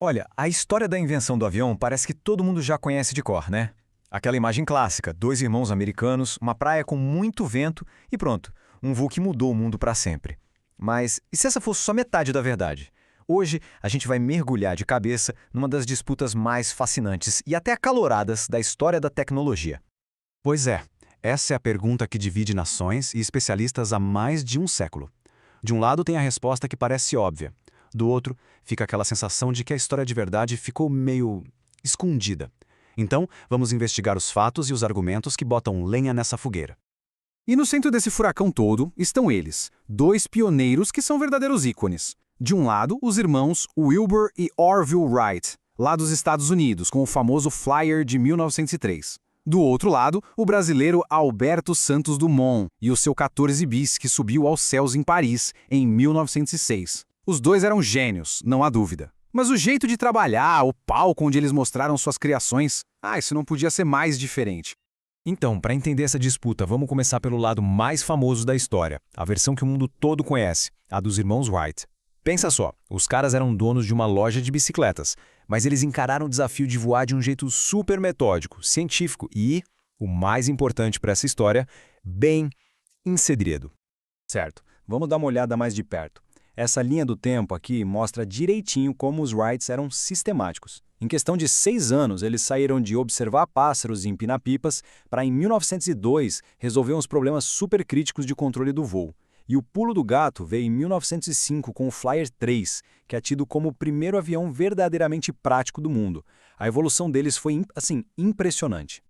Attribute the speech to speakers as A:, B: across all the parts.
A: Olha, a história da invenção do avião parece que todo mundo já conhece de cor, né? Aquela imagem clássica, dois irmãos americanos, uma praia com muito vento e pronto, um voo que mudou o mundo para sempre. Mas e se essa fosse só metade da verdade? Hoje a gente vai mergulhar de cabeça numa das disputas mais fascinantes e até acaloradas da história da tecnologia.
B: Pois é, essa é a pergunta que divide nações e especialistas há mais de um século. De um lado tem a resposta que parece óbvia. Do outro, fica aquela sensação de que a história de verdade ficou meio escondida. Então, vamos investigar os fatos e os argumentos que botam lenha nessa fogueira.
C: E no centro desse furacão todo estão eles, dois pioneiros que são verdadeiros ícones. De um lado, os irmãos Wilbur e Orville Wright, lá dos Estados Unidos, com o famoso Flyer de 1903. Do outro lado, o brasileiro Alberto Santos Dumont e o seu 14 bis que subiu aos céus em Paris em 1906. Os dois eram gênios, não há dúvida. Mas o jeito de trabalhar, o palco onde eles mostraram suas criações, isso não podia ser mais diferente.
A: Então, para entender essa disputa, vamos começar pelo lado mais famoso da história, a versão que o mundo todo conhece, a dos irmãos Wright. Pensa só, os caras eram donos de uma loja de bicicletas, mas eles encararam o desafio de voar de um jeito super metódico, científico e, o mais importante para essa história, bem em segredo.
D: Certo, vamos dar uma olhada mais de perto. Essa linha do tempo aqui mostra direitinho como os Wrights eram sistemáticos. Em questão de 6 anos, eles saíram de observar pássaros e empinar pipas para, em 1902, resolver uns problemas super críticos de controle do voo. E o pulo do gato veio em 1905 com o Flyer 3, que é tido como o primeiro avião verdadeiramente prático do mundo. A evolução deles foi, impressionante.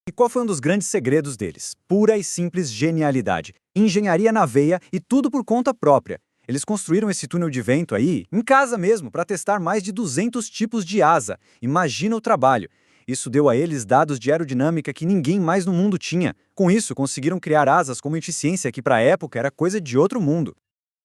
E: E qual foi um dos grandes segredos deles? Pura e simples genialidade. Engenharia na veia e tudo por conta própria. Eles construíram esse túnel de vento aí, em casa mesmo, para testar mais de 200 tipos de asa. Imagina o trabalho. Isso deu a eles dados de aerodinâmica que ninguém mais no mundo tinha. Com isso, conseguiram criar asas com uma eficiência que para a época era coisa de outro mundo.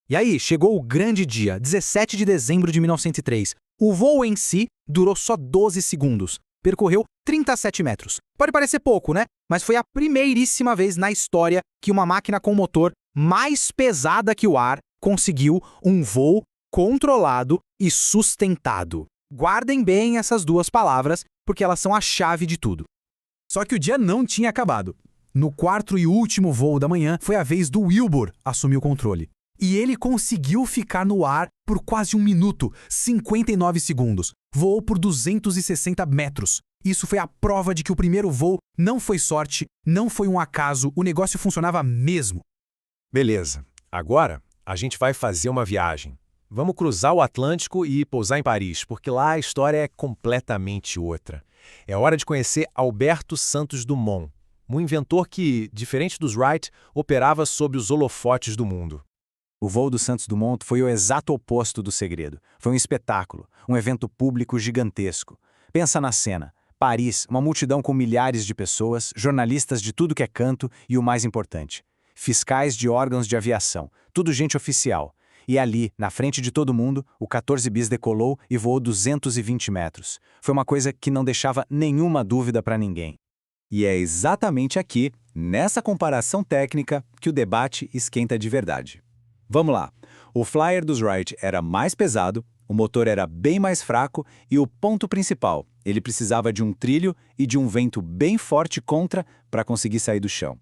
C: E aí, chegou o grande dia, 17 de dezembro de 1903. O voo em si durou só 12 segundos. Percorreu 37 metros. Pode parecer pouco, né? Mas foi a primeiríssima vez na história que uma máquina com motor mais pesada que o ar conseguiu um voo controlado e sustentado. Guardem bem essas duas palavras, porque elas são a chave de tudo. Só que o dia não tinha acabado. No quarto e último voo da manhã, foi a vez do Wilbur assumir o controle. E ele conseguiu ficar no ar por quase 1 minuto, 59 segundos. Voou por 260 metros. Isso foi a prova de que o primeiro voo não foi sorte, não foi um acaso, o negócio funcionava mesmo.
F: Beleza. Agora, a gente vai fazer uma viagem. Vamos cruzar o Atlântico e pousar em Paris, porque lá a história é completamente outra. É hora de conhecer Alberto Santos Dumont, um inventor que, diferente dos Wright, operava sob os holofotes do mundo.
E: O voo do Santos Dumont foi o exato oposto do segredo. Foi um espetáculo, um evento público gigantesco. Pensa na cena. Paris, uma multidão com milhares de pessoas, jornalistas de tudo que é canto e o mais importante, fiscais de órgãos de aviação, tudo gente oficial. E ali, na frente de todo mundo, o 14 bis decolou e voou 220 metros. Foi uma coisa que não deixava nenhuma dúvida para ninguém. E é exatamente aqui, nessa comparação técnica, que o debate esquenta de verdade. Vamos lá. O Flyer dos Wright era mais pesado, o motor era bem mais fraco e o ponto principal, ele precisava de um trilho e de um vento bem forte contra para conseguir sair do chão.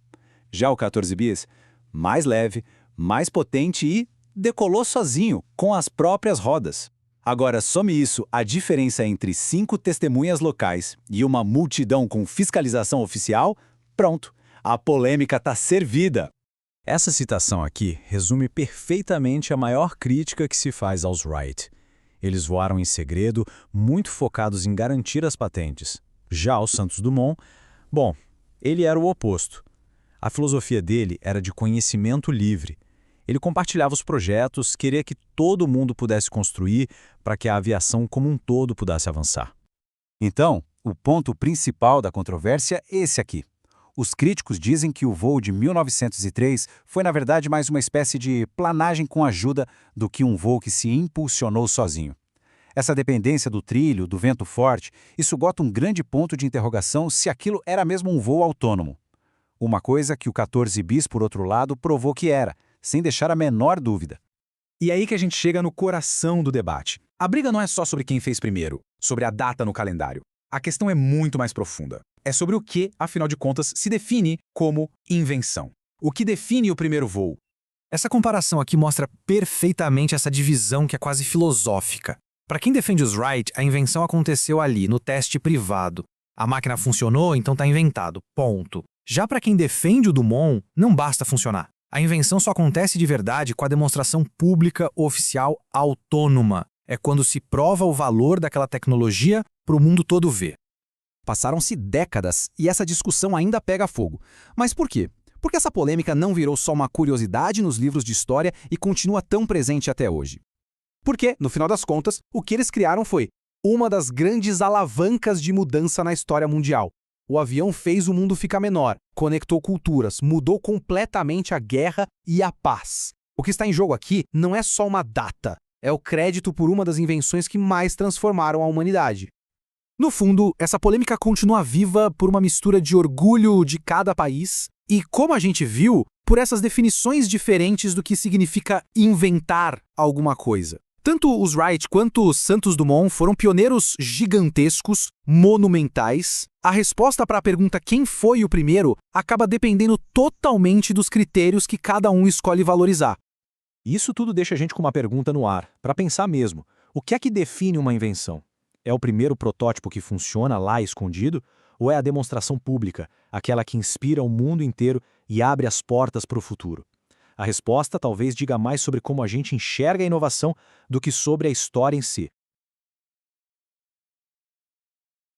E: Já o 14 bis, mais leve, mais potente e decolou sozinho, com as próprias rodas. Agora some isso à diferença entre 5 testemunhas locais e uma multidão com fiscalização oficial, pronto, a polêmica está servida.
A: Essa citação aqui resume perfeitamente a maior crítica que se faz aos Wright. Eles voaram em segredo, muito focados em garantir as patentes. Já o Santos Dumont, bom, ele era o oposto. A filosofia dele era de conhecimento livre. Ele compartilhava os projetos, queria que todo mundo pudesse construir para que a aviação como um todo pudesse avançar.
E: Então, o ponto principal da controvérsia é esse aqui. Os críticos dizem que o voo de 1903 foi, na verdade, mais uma espécie de planagem com ajuda do que um voo que se impulsionou sozinho. Essa dependência do trilho, do vento forte, isso bota um grande ponto de interrogação se aquilo era mesmo um voo autônomo. Uma coisa que o 14 bis, por outro lado, provou que era, sem deixar a menor dúvida.
C: E aí que a gente chega no coração do debate. A briga não é só sobre quem fez primeiro, sobre a data no calendário. A questão é muito mais profunda. É sobre o que, afinal de contas, se define como invenção. O que define o primeiro voo? Essa comparação aqui mostra perfeitamente essa divisão que é quase filosófica. Para quem defende os Wright, a invenção aconteceu ali, no teste privado. A máquina funcionou, então está inventado. Ponto. Já para quem defende o Dumont, não basta funcionar. A invenção só acontece de verdade com a demonstração pública, oficial, autônoma. É quando se prova o valor daquela tecnologia para o mundo todo ver.
G: Passaram-se décadas e essa discussão ainda pega fogo. Mas por quê? Porque essa polêmica não virou só uma curiosidade nos livros de história e continua tão presente até hoje. Porque, no final das contas, o que eles criaram foi uma das grandes alavancas de mudança na história mundial. O avião fez o mundo ficar menor, conectou culturas, mudou completamente a guerra e a paz. O que está em jogo aqui não é só uma data, é o crédito por uma das invenções que mais transformaram a humanidade. No fundo, essa polêmica continua viva por uma mistura de orgulho de cada país e, como a gente viu, por essas definições diferentes do que significa inventar alguma coisa. Tanto os Wright quanto os Santos Dumont foram pioneiros gigantescos, monumentais. A resposta para a pergunta quem foi o primeiro acaba dependendo totalmente dos critérios que cada um escolhe valorizar.
A: Isso tudo deixa a gente com uma pergunta no ar, para pensar mesmo. O que é que define uma invenção? É o primeiro protótipo que funciona lá escondido? Ou é a demonstração pública, aquela que inspira o mundo inteiro e abre as portas para o futuro? A resposta talvez diga mais sobre como a gente enxerga a inovação do que sobre a história em si.